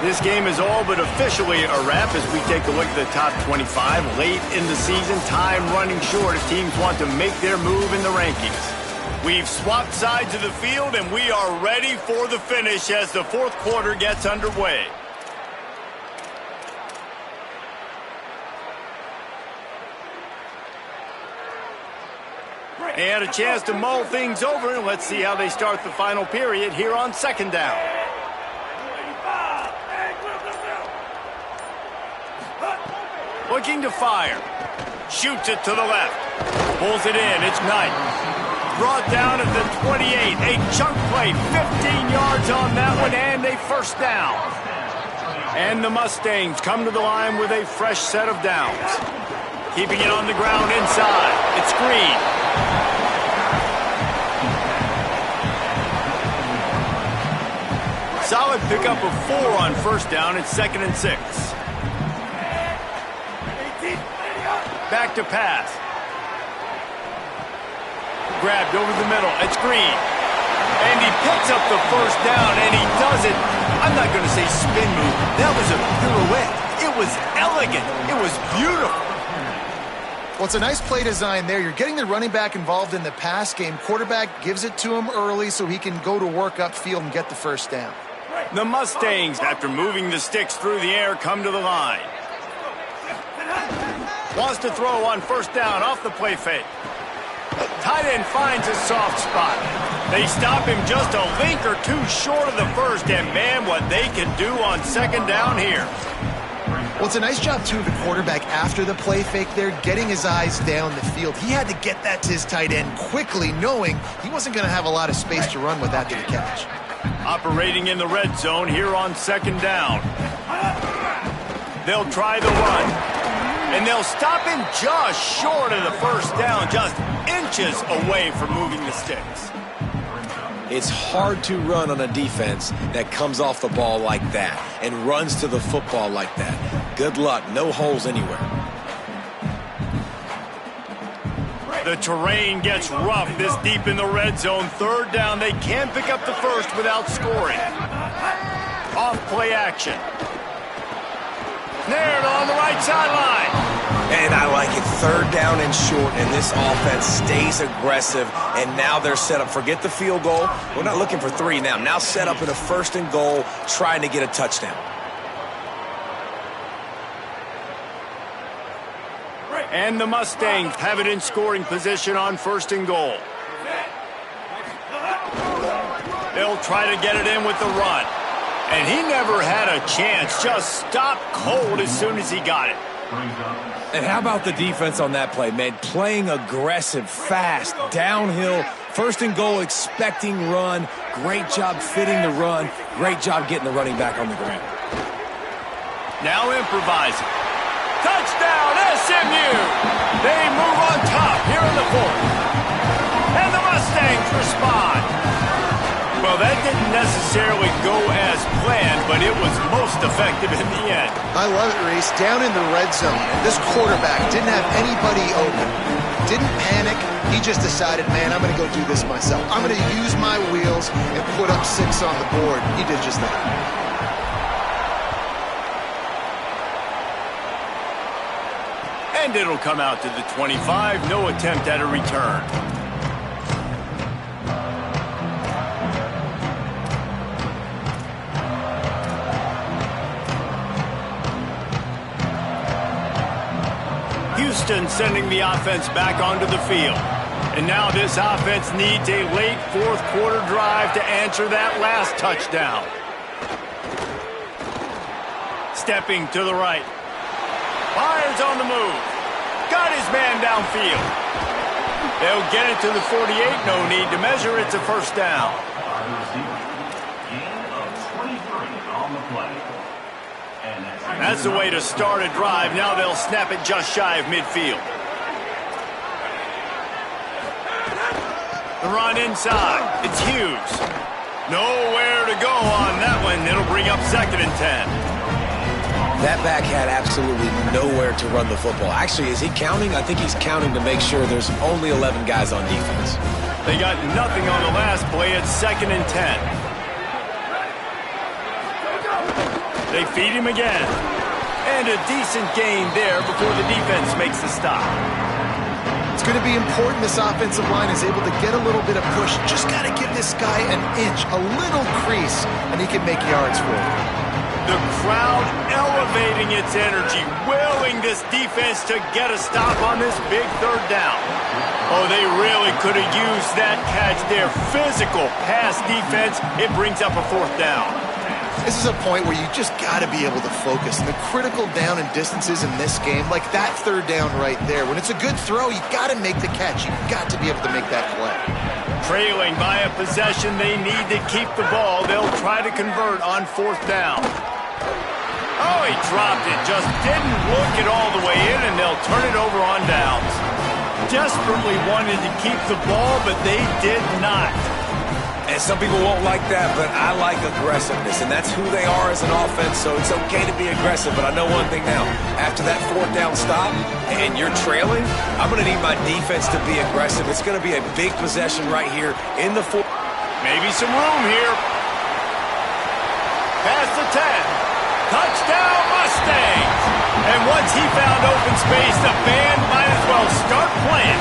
This game is all but officially a wrap as we take a look at the top 25. Late in the season, time running short as teams want to make their move in the rankings. We've swapped sides of the field, and we are ready for the finish as the fourth quarter gets underway. They had a chance to mull things over, and let's see how they start the final period here on second down. Looking to fire. Shoots it to the left. Pulls it in. It's Knight. Brought down at the 28. A chunk play. 15 yards on that one, and a first down. And the Mustangs come to the line with a fresh set of downs. Keeping it on the ground inside. It's Green. Solid pickup of 4 on first down. It's 2nd and 6. Back to pass. Grabbed over the middle. It's Green. And he picks up the first down, and he does it. I'm not going to say spin move. That was a pirouette. It was elegant. It was beautiful. Well, it's a nice play design there. You're getting the running back involved in the pass game. Quarterback gives it to him early so he can go to work upfield and get the first down. The Mustangs, after moving the sticks through the air, come to the line. Wants to throw on first down off the play fake. Tight end finds a soft spot. They stop him just a link or two short of the first, and man, what they can do on second down here. Well, it's a nice job, too, of the quarterback after the play fake there, getting his eyes down the field. He had to get that to his tight end quickly, knowing he wasn't going to have a lot of space to run with after the catch. Operating in the red zone here on second down. They'll try the run. And they'll stop him just short of the first down, just inches away from moving the sticks. It's hard to run on a defense that comes off the ball like that and runs to the football like that. Good luck. No holes anywhere. The terrain gets rough this deep in the red zone. Third down, they can't pick up the first without scoring. Off play action. Nailed on the right sideline. And I like it. Third down and short, and this offense stays aggressive, and now they're set up. Forget the field goal. We're not looking for three now. Now set up in a first and goal, trying to get a touchdown. And the Mustangs have it in scoring position on first and goal. They'll try to get it in with the run. And he never had a chance. Just stopped cold as soon as he got it. And how about the defense on that play, man? Playing aggressive, fast, downhill, first and goal, expecting run. Great job fitting the run. Great job getting the running back on the ground. Now improvising. Touchdown, SMU! They move on top here in the fourth. And the Mustangs respond. Well, that didn't necessarily go as planned, but it was most effective in the end. I love it, Reese. Down in the red zone, this quarterback didn't have anybody open. Didn't panic. He just decided, man, I'm going to go do this myself. I'm going to use my wheels and put up 6 on the board. He did just that. And it'll come out to the 25. No attempt at a return. Houston sending the offense back onto the field. And now this offense needs a late fourth quarter drive to answer that last touchdown. Stepping to the right. Fires on the move. Got his man downfield. They'll get it to the 48. No need to measure. It's a first down. Gain of 23 on the play. That's the way to start a drive. Now they'll snap it just shy of midfield. The run inside. It's Hughes. Nowhere to go on that one. It'll bring up second and 10. That back had absolutely nowhere to run the football. Actually, is he counting? I think he's counting to make sure there's only 11 guys on defense. They got nothing on the last play. It's second and 10. They feed him again. And a decent gain there before the defense makes the stop. It's going to be important this offensive line is able to get a little bit of push. Just got to give this guy an inch, a little crease, and he can make yards for it. The crowd elevating its energy, willing this defense to get a stop on this big third down. Oh, they really could have used that catch there. Physical pass defense. It brings up a fourth down. This is a point where you just got to be able to focus. The critical down and distances in this game, like that third down right there. When it's a good throw, you got to make the catch. You've got to be able to make that play. Trailing by a possession, they need to keep the ball. They'll try to convert on fourth down. Oh, he dropped it. Just didn't look it all the way in, and they'll turn it over on downs. Desperately wanted to keep the ball, but they did not. And some people won't like that, but I like aggressiveness, and that's who they are as an offense, so it's okay to be aggressive. But I know one thing now. After that fourth down stop and you're trailing, I'm going to need my defense to be aggressive. It's going to be a big possession right here in the fourth. Maybe some room here. Past the 10. Touchdown, Mustangs! And once he found open space, the band might as well they'll start playing.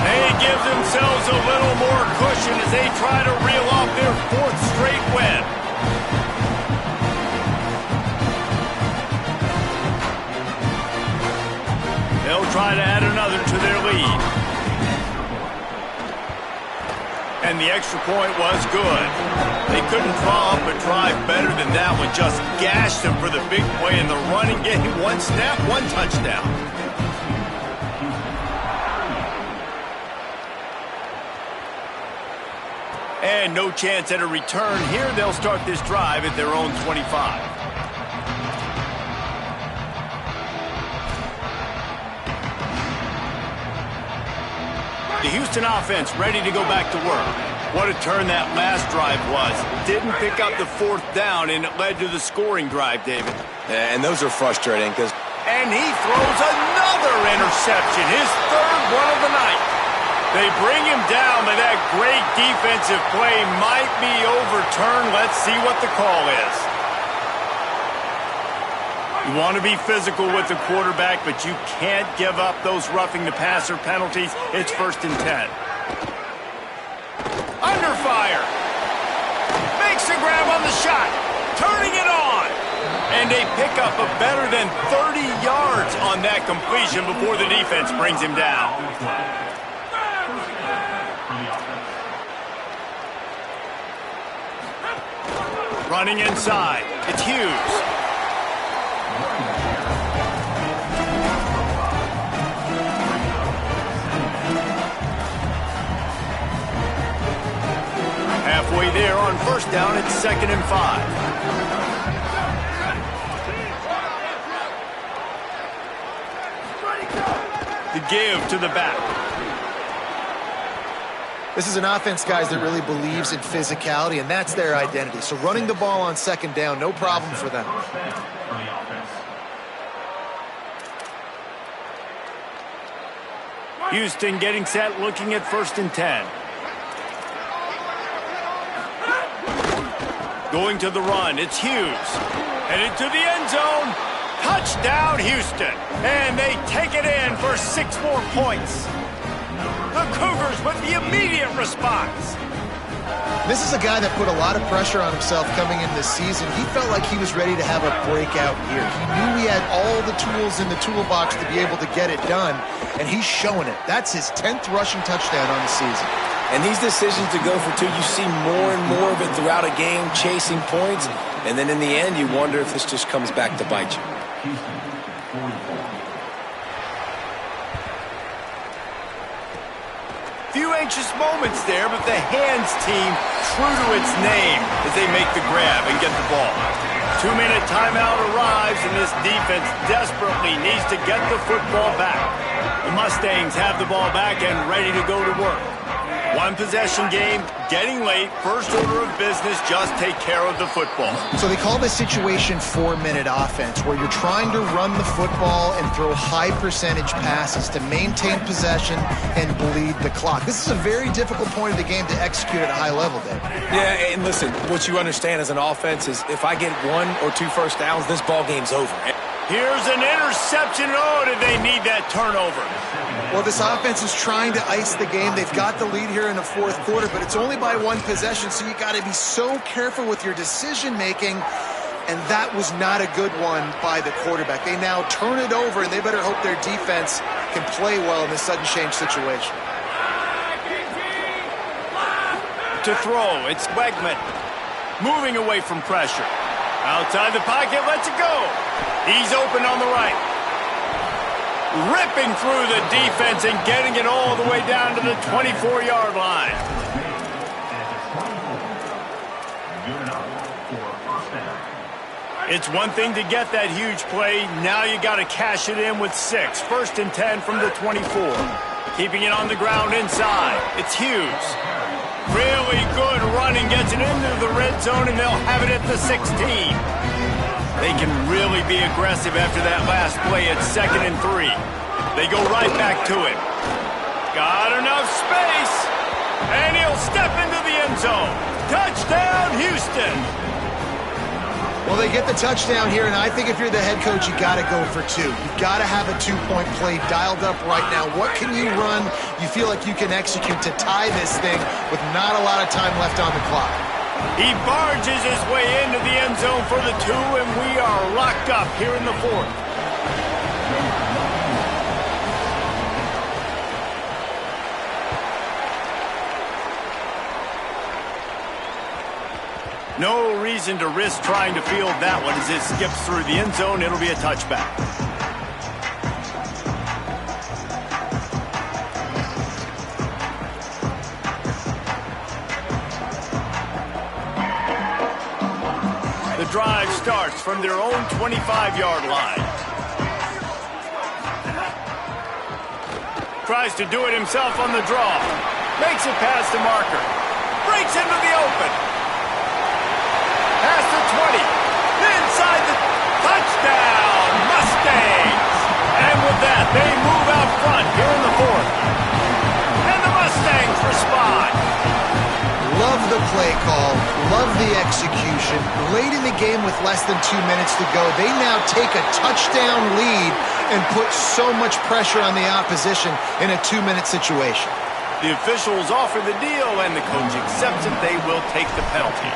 They give themselves a little more cushion as they try to reel off their 4th straight win. They'll try to add another to their lead. And the extra point was good. They couldn't draw up a drive better than that one. Just gashed them for the big play in the running game. 1 snap, 1 touchdown. And no chance at a return here. They'll start this drive at their own 25. The Houston offense ready to go back to work. What a turn that last drive was. Didn't pick up the 4th down, and it led to the scoring drive, David. Yeah, and those are frustrating because... And he throws another interception, his 3rd one of the night. They bring him down, but that great defensive play might be overturned. Let's see what the call is. You want to be physical with the quarterback, but you can't give up those roughing the passer penalties. It's 1st and 10. Under fire. Makes the grab on the shot. Turning it on. And they pick up a better than 30 yards on that completion before the defense brings him down. Running inside. It's Hughes. Halfway there on 1st down, it's 2nd and 5. The give to the back. This is an offense, guys, that really believes in physicality, and that's their identity. So running the ball on 2nd down, no problem for them. Houston getting set, looking at 1st and 10. Going to the run, it's Hughes. Headed to the end zone. Touchdown, Houston. And they take it in for 6 more points. The Cougars with the immediate response. This is a guy that put a lot of pressure on himself coming into this season. He felt like he was ready to have a breakout year. He knew he had all the tools in the toolbox to be able to get it done, and he's showing it. That's his 10th rushing touchdown on the season. And these decisions to go for 2, you see more and more of it throughout a game, chasing points. And then in the end, you wonder if this just comes back to bite you. Few anxious moments there, but the hands team true to its name as they make the grab and get the ball. 2-minute timeout arrives, and this defense desperately needs to get the football back. The Mustangs have the ball back and ready to go to work. 1-possession game, getting late, first order of business, just take care of the football. So they call this situation 4-minute offense, where you're trying to run the football and throw high percentage passes to maintain possession and bleed the clock. This is a very difficult point of the game to execute at a high level, Dave. Yeah, and listen, what you understand as an offense is if I get 1 or 2 first downs, this ball game's over. Here's an interception. Oh, did they need that turnover? Well, this offense is trying to ice the game. They've got the lead here in the 4th quarter, but it's only by 1 possession, so you got to be so careful with your decision-making, and that was not a good one by the quarterback. They now turn it over, and they better hope their defense can play well in this sudden change situation. To throw, it's Wegman. Moving away from pressure. Outside the pocket, lets it go. He's open on the right. Ripping through the defense and getting it all the way down to the 24-yard line. It's one thing to get that huge play. Now you got to cash it in with 6. 1st and 10 from the 24. Keeping it on the ground inside. It's Hughes. Really good running. Gets it into the red zone, and they'll have it at the 16. They can really be aggressive after that last play at 2nd and 3. They go right back to it. Got enough space. And he'll step into the end zone. Touchdown, Houston. Well, they get the touchdown here, and I think if you're the head coach, you got to go for two. You've got to have a two-point play dialed up right now. What can you run you feel like you can execute to tie this thing with not a lot of time left on the clock? He barges his way into the end zone for the two, and we are locked up here in the fourth. No reason to risk trying to field that one as it skips through the end zone. It'll be a touchback. The drive starts from their own 25-yard line. Tries to do it himself on the draw. Makes it past the marker. Breaks into the open. Past the 20, inside the touchdown, Mustangs. And with that, they move out front here in the fourth. And the Mustangs respond. Love the play call, love the execution. Late in the game with less than 2 minutes to go, they now take a touchdown lead and put so much pressure on the opposition in a 2-minute situation. The officials offer the deal, and the coach accepts it. They will take the penalty.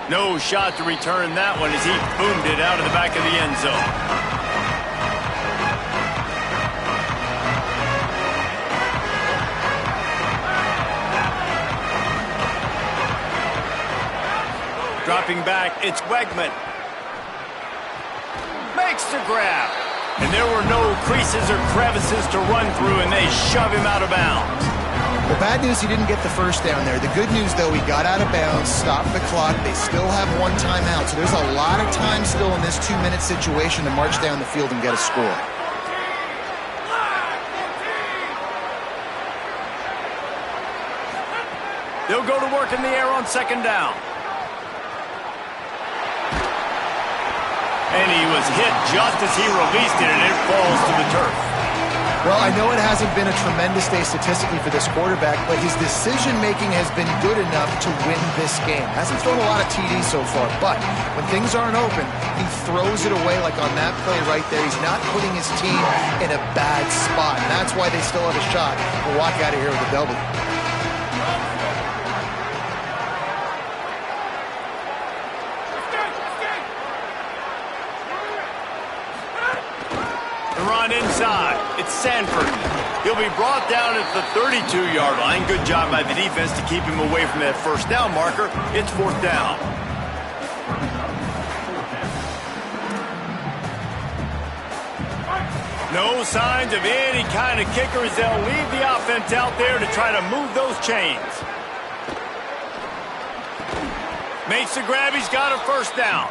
No shot to return that one as he boomed it out of the back of the end zone. Dropping back, it's Wegman. Makes the grab. And there were no creases or crevices to run through, and they shove him out of bounds. The bad news, he didn't get the first down there. The good news, though, he got out of bounds, stopped the clock. They still have one timeout, so there's a lot of time still in this 2-minute situation to march down the field and get a score. They'll go to work in the air on second down. And he was hit just as he released it, and it falls to the turf. Well, I know it hasn't been a tremendous day statistically for this quarterback, but his decision-making has been good enough to win this game. Hasn't thrown a lot of TDs so far, but when things aren't open, he throws it away like on that play right there. He's not putting his team in a bad spot, and that's why they still have a shot to walk out of here with a W. Run inside. It's Sanford. He'll be brought down at the 32-yard line. Good job by the defense to keep him away from that first down marker. It's fourth down. No signs of any kind of kickers. They'll leave the offense out there to try to move those chains. Makes the grab. He's got a first down.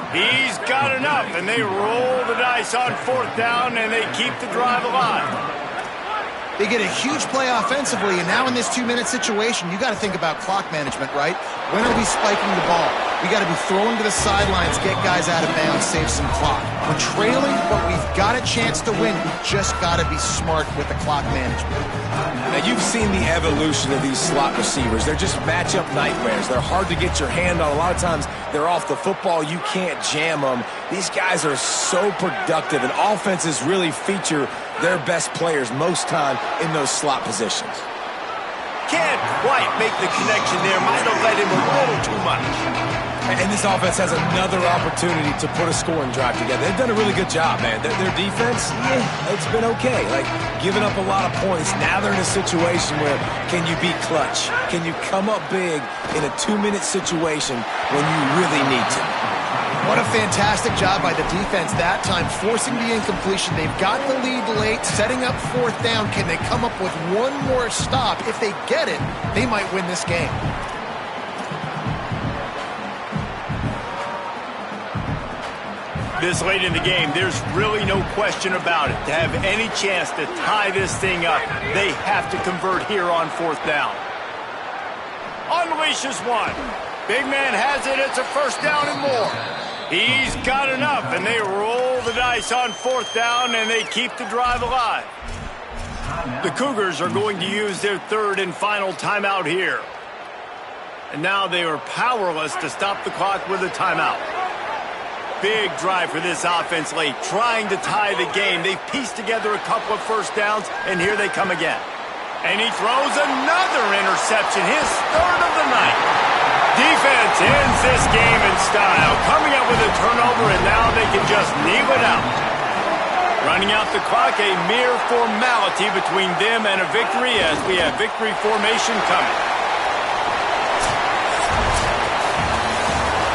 He's got enough, and they roll the dice on fourth down, and they keep the drive alive. They get a huge play offensively, and now in this 2-minute situation, you got to think about clock management, right? When are we spiking the ball? We got to be throwing to the sidelines, get guys out of bounds, save some clock. We're trailing, but we've got a chance to win. We just got to be smart with the clock management. Now, you've seen the evolution of these slot receivers. They're just matchup nightmares. They're hard to get your hand on. A lot of times, they're off the football. You can't jam them. These guys are so productive, and offenses really feature their best players most time in those slot positions. Can't quite make the connection there. Might have let him a little too much. And this offense has another opportunity to put a scoring drive together. They've done a really good job, man. Their defense, yeah, it's been okay. Like, giving up a lot of points. Now they're in a situation where can you be clutch? Can you come up big in a 2-minute situation when you really need to? What a fantastic job by the defense that time, forcing the incompletion. They've got the lead late, setting up fourth down. Can they come up with one more stop? If they get it, they might win this game. This late in the game, there's really no question about it. To have any chance to tie this thing up, they have to convert here on fourth down. Unleashes one. Big man has it. It's a first down and more. He's got enough, and they roll the dice on fourth down, and they keep the drive alive. The Cougars are going to use their third and final timeout here. And now they are powerless to stop the clock with a timeout. Big drive for this offense late, trying to tie the game. They've pieced together a couple of first downs, and here they come again. And he throws another interception, his third of the night. Defense ends this game in style, coming up with a turnover, and now they can just kneel it out. Running out the clock, a mere formality between them and a victory as we have victory formation coming.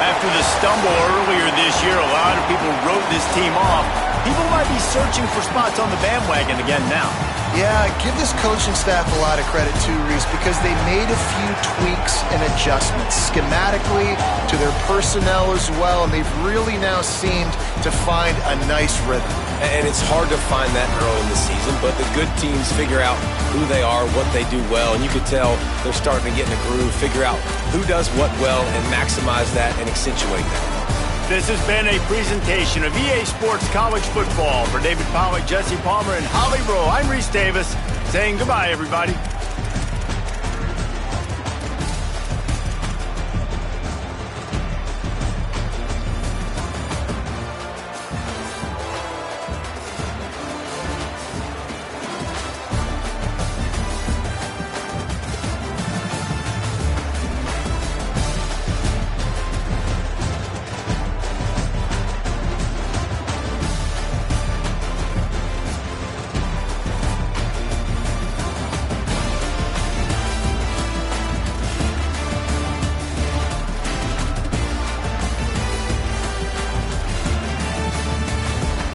After the stumble earlier this year, a lot of people wrote this team off. People might be searching for spots on the bandwagon again now. Yeah, give this coaching staff a lot of credit too, Reese, because they made a few tweaks and adjustments schematically to their personnel as well, and they've really now seemed to find a nice rhythm. And it's hard to find that early in the season, but the good teams figure out who they are, what they do well, and you can tell they're starting to get in a groove, figure out who does what well, and maximize that and accentuate that. This has been a presentation of EA Sports College Football. For David Pollack, Jesse Palmer, and Holly Rowe, I'm Reese Davis, saying goodbye, everybody.